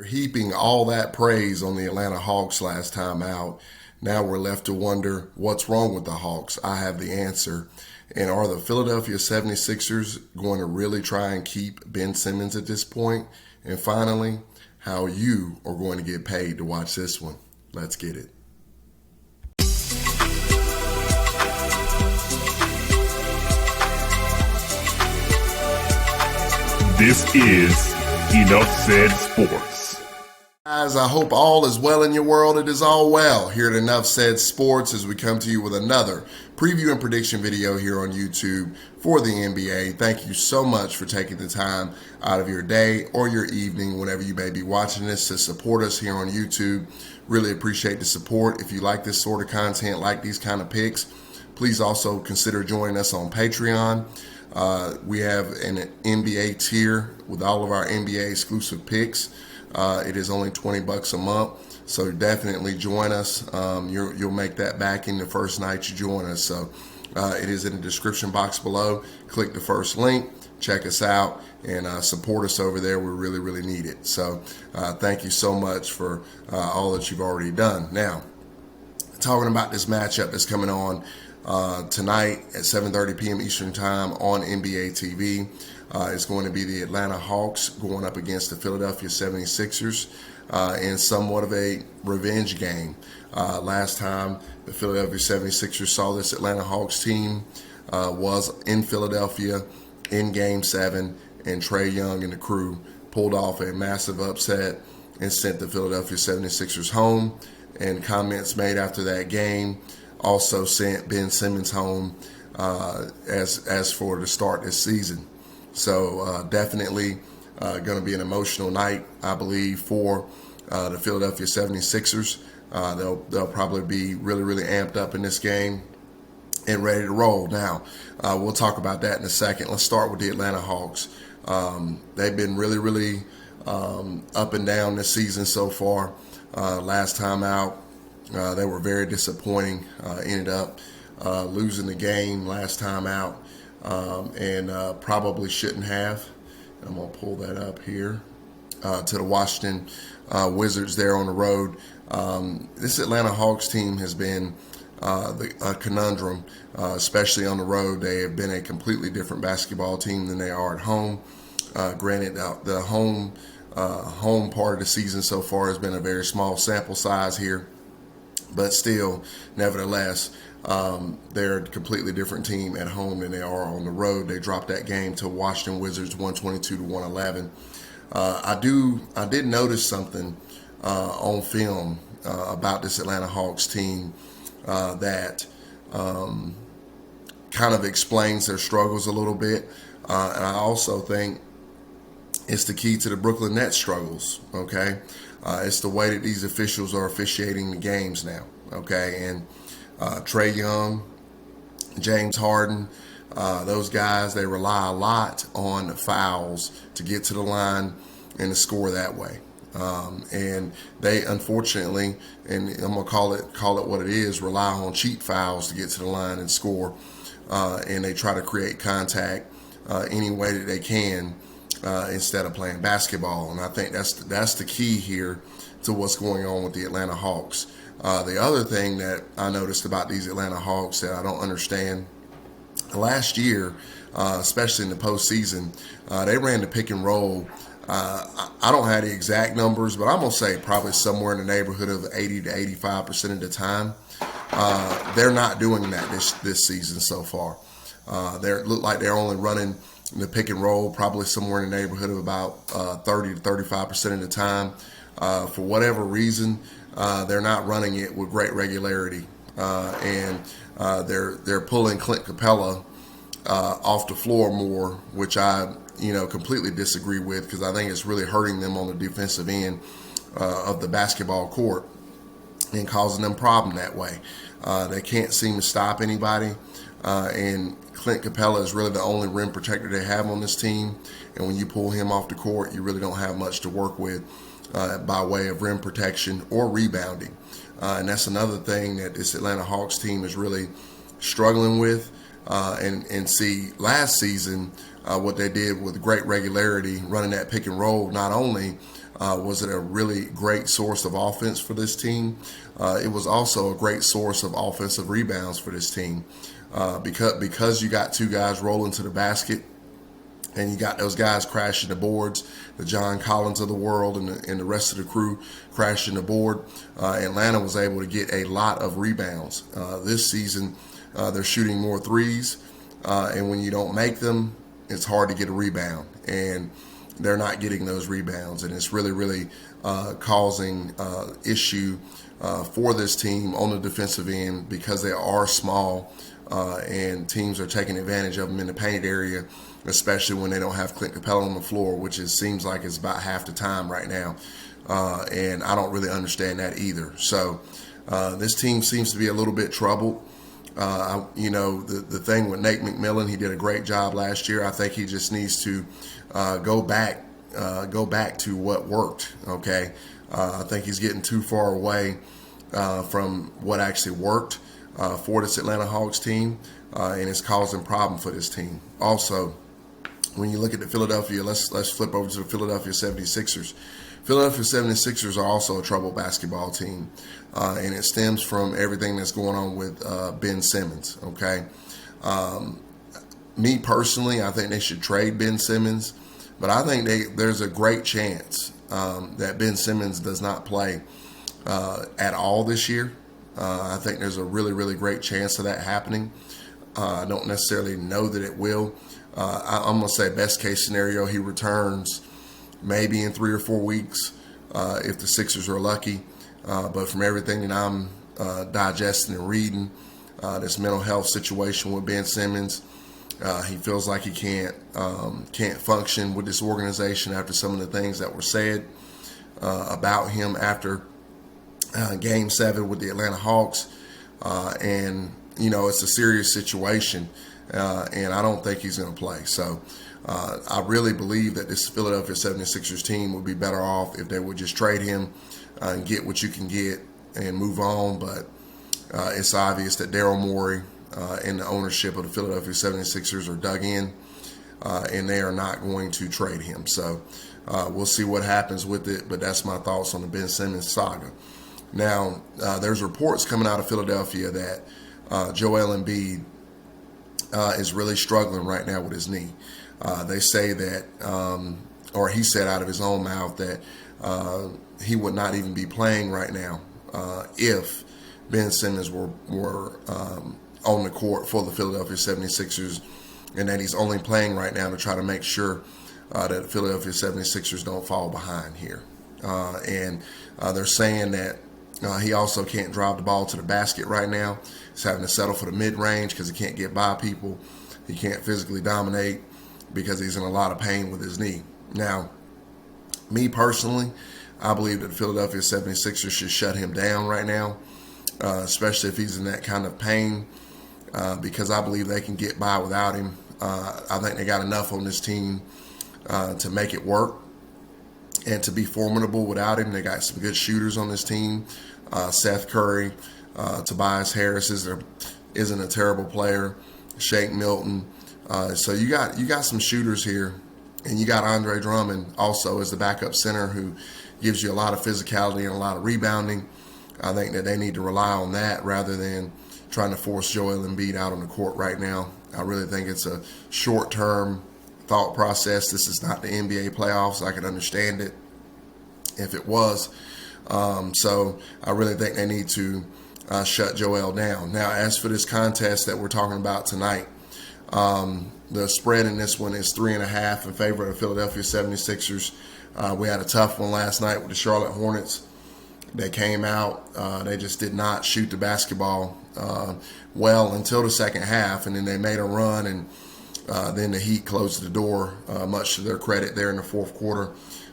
Heaping all that praise on the Atlanta Hawks last time out. Now we're left to wonder what's wrong with the Hawks. I have the answer. And are the Philadelphia 76ers going to really try and keep Ben Simmons at this point? And finally, how you are going to get paid to watch this one. Let's get it. This is Enough Said Sports. Guys, I hope all is well in your world. It is all well here at Enough Said Sports as we come to you with another preview and prediction video here on YouTube for the NBA. Thank you so much for taking the time out of your day or your evening, whenever you may be watching this, to support us here on YouTube. Really appreciate the support. If you like this sort of content, like these kind of picks, please also consider joining us on Patreon. We have an NBA tier with all of our NBA exclusive picks. It is only $20 a month, so definitely join us. You'll make that back in the first night you join us. So it is in the description box below. Click the first link, check us out, and support us over there. We really, really need it. So thank you so much for all that you've already done. Now, talking about this matchup that's coming on tonight at 7:30 p.m. Eastern Time on NBA TV. It's going to be the Atlanta Hawks going up against the Philadelphia 76ers in somewhat of a revenge game. Last time the Philadelphia 76ers saw this Atlanta Hawks team was in Philadelphia in Game 7, and Trae Young and the crew pulled off a massive upset and sent the Philadelphia 76ers home. And comments made after that game also sent Ben Simmons home as for the start this season. So definitely going to be an emotional night, I believe, for the Philadelphia 76ers. They'll probably be really, really amped up in this game and ready to roll. Now, we'll talk about that in a second. Let's start with the Atlanta Hawks. They've been really, really up and down this season so far. Last time out, they were very disappointing. Ended up losing the game last time out. And probably shouldn't have. I'm going to pull that up here to the Washington Wizards there on the road. This Atlanta Hawks team has been a conundrum, especially on the road. They have been a completely different basketball team than they are at home. Granted, the home part of the season so far has been a very small sample size here. But still, nevertheless, they're a completely different team at home than they are on the road. They dropped that game to Washington Wizards 122-111. I did notice something on film about this Atlanta Hawks team that kind of explains their struggles a little bit. And I also think it's the key to the Brooklyn Nets struggles, okay? It's the way that these officials are officiating the games now, okay? And Trae Young, James Harden, those guys, they rely a lot on fouls to get to the line and to score that way. And they unfortunately, and I'm going to call it what it is, rely on cheap fouls to get to the line and score. And they try to create contact any way that they can instead of playing basketball. And I think that's the key here to what's going on with the Atlanta Hawks. The other thing that I noticed about these Atlanta Hawks that I don't understand, last year, especially in the postseason, they ran the pick and roll. I don't have the exact numbers, but I'm going to say probably somewhere in the neighborhood of 80 to 85% of the time. They're not doing that this season so far. They look like they're only running the pick and roll probably somewhere in the neighborhood of about 30 to 35% of the time. For whatever reason, they're not running it with great regularity, and they're pulling Clint Capella off the floor more, which I completely disagree with, because I think it's really hurting them on the defensive end of the basketball court and causing them problem that way. They can't seem to stop anybody, and Clint Capella is really the only rim protector they have on this team. And when you pull him off the court, you really don't have much to work with by way of rim protection or rebounding. And that's another thing that this Atlanta Hawks team is really struggling with. And see, last season, what they did with great regularity, running that pick and roll, not only Was it a really great source of offense for this team? It was also a great source of offensive rebounds for this team. Because you got two guys rolling to the basket, and you got those guys crashing the boards, the John Collins of the world and the rest of the crew crashing the board. Atlanta was able to get a lot of rebounds. This season, they're shooting more threes, and when you don't make them, it's hard to get a rebound. And they're not getting those rebounds, and it's really, really causing issue for this team on the defensive end because they are small, and teams are taking advantage of them in the painted area, especially when they don't have Clint Capella on the floor, which seems like it's about half the time right now. And I don't really understand that either. So this team seems to be a little bit troubled. The thing with Nate McMillan, he did a great job last year. I think he just needs to go back to what worked. Okay, I think he's getting too far away from what actually worked for this Atlanta Hawks team, and it's causing problem for this team. Also, when you look at the Philadelphia, let's flip over to the Philadelphia 76ers. Philadelphia 76ers are also a troubled basketball team, and it stems from everything that's going on with Ben Simmons, okay? Me personally, I think they should trade Ben Simmons, but I think there's a great chance that Ben Simmons does not play at all this year. I think there's a really, really great chance of that happening. I don't necessarily know that it will. I'm going to say best case scenario, he returns maybe in 3 or 4 weeks if the Sixers are lucky. But from everything that I'm digesting and reading, this mental health situation with Ben Simmons, he feels like he can't function with this organization after some of the things that were said about him after Game 7 with the Atlanta Hawks. And, it's a serious situation. And I don't think he's going to play. So I really believe that this Philadelphia 76ers team would be better off if they would just trade him and get what you can get and move on. But it's obvious that Daryl Morey and the ownership of the Philadelphia 76ers are dug in, and they are not going to trade him. So we'll see what happens with it, but that's my thoughts on the Ben Simmons saga. Now, there's reports coming out of Philadelphia that Joel Embiid is really struggling right now with his knee. They say that, or he said out of his own mouth that he would not even be playing right now if Ben Simmons were on the court for the Philadelphia 76ers, and that he's only playing right now to try to make sure that the Philadelphia 76ers don't fall behind here. And they're saying that he also can't drive the ball to the basket right now. He's having to settle for the mid-range because he can't get by people. He can't physically dominate because he's in a lot of pain with his knee. Now, me personally, I believe that the Philadelphia 76ers should shut him down right now, especially if he's in that kind of pain, because I believe they can get by without him. I think they got enough on this team to make it work and to be formidable without him. They got some good shooters on this team. Seth Curry, Tobias Harris isn't a terrible player. Shake Milton. So you got some shooters here, and you got Andre Drummond also as the backup center who gives you a lot of physicality and a lot of rebounding. I think that they need to rely on that rather than trying to force Joel Embiid out on the court right now. I really think it's a short-term thought process. This is not the NBA playoffs. I could understand it if it was. So I really think they need to shut Joel down. Now, as for this contest that we're talking about tonight, the spread in this one is 3.5 in favor of the Philadelphia 76ers. We had a tough one last night with the Charlotte Hornets. They came out. They just did not shoot the basketball well until the second half, and then they made a run, and then the Heat closed the door, much to their credit there in the fourth quarter.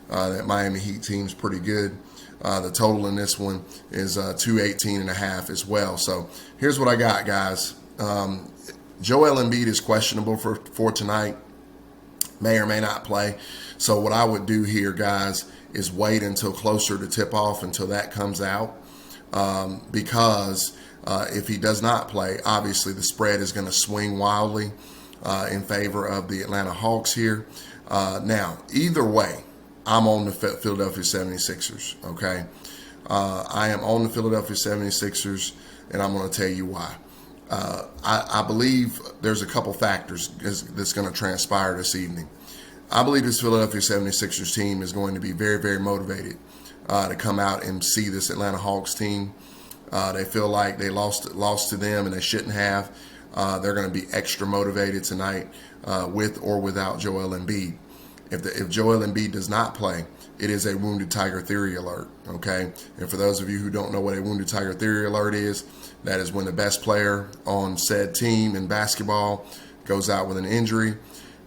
That Miami Heat team's pretty good. The total in this one is 218.5 as well. So here's what I got, guys. Joel Embiid is questionable for tonight. May or may not play. So what I would do here, guys, is wait until closer to tip-off until that comes out. Because if he does not play, obviously the spread is going to swing wildly in favor of the Atlanta Hawks here. Now, either way, I'm on the Philadelphia 76ers, okay? I am on the Philadelphia 76ers, and I'm going to tell you why. I believe there's a couple factors that's going to transpire this evening. I believe this Philadelphia 76ers team is going to be very, very motivated to come out and see this Atlanta Hawks team. They feel like they lost to them, and they shouldn't have. They're going to be extra motivated tonight with or without Joel Embiid. If Joel Embiid does not play, it is a wounded tiger theory alert, okay? And for those of you who don't know what a wounded tiger theory alert is, that is when the best player on said team in basketball goes out with an injury.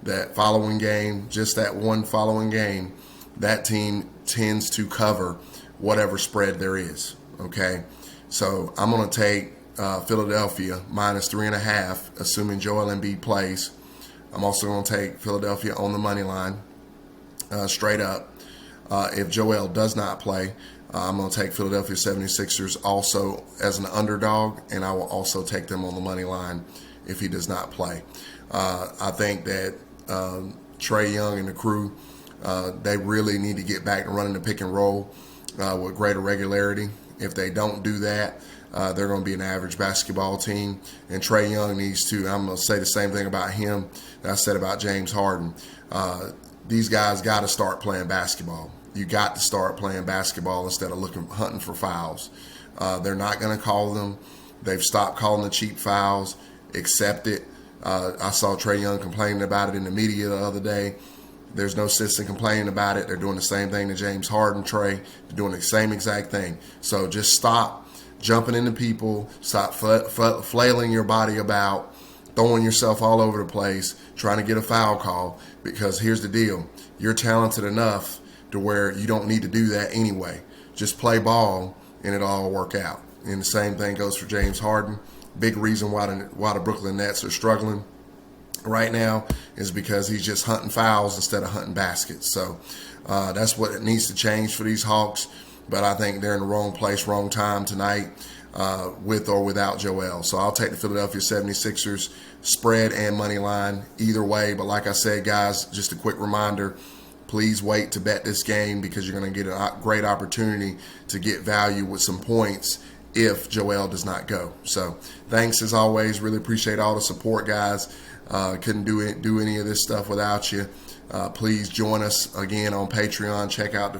That following game, just that one following game, that team tends to cover whatever spread there is, okay? So I'm going to take Philadelphia minus 3.5, assuming Joel Embiid plays. I'm also going to take Philadelphia on the money line, straight up. If Joel does not play, I'm going to take Philadelphia 76ers also as an underdog, and I will also take them on the money line if he does not play. I think that Trae Young and the crew, they really need to get back to running the pick and roll with greater regularity. If they don't do that, they're going to be an average basketball team. And Trae Young needs to, I'm going to say the same thing about him that I said about James Harden. These guys got to start playing basketball. You got to start playing basketball instead of hunting for fouls. They're not going to call them. They've stopped calling the cheap fouls. Accept it. I saw Trae Young complaining about it in the media the other day. There's no sense in complaining about it. They're doing the same thing to James Harden, Trae. They're doing the same exact thing. So just stop jumping into people. Stop flailing your body about, throwing yourself all over the place, trying to get a foul call. Because here's the deal. You're talented enough to where you don't need to do that anyway. Just play ball and it'll all work out. And the same thing goes for James Harden. Big reason why the Brooklyn Nets are struggling right now is because he's just hunting fouls instead of hunting baskets. So that's what it needs to change for these Hawks. But I think they're in the wrong place, wrong time tonight with or without Joel. So I'll take the Philadelphia 76ers spread and money line either way. But like I said, guys, just a quick reminder, please wait to bet this game because you're going to get a great opportunity to get value with some points if Joel does not go. So thanks as always. Really appreciate all the support, guys. Couldn't do any of this stuff without you. Please join us again on Patreon. Check out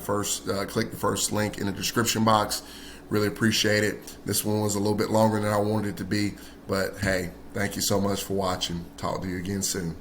click the first link in the description box. Really appreciate it. This one was a little bit longer than I wanted it to be, but hey, thank you so much for watching. Talk to you again soon.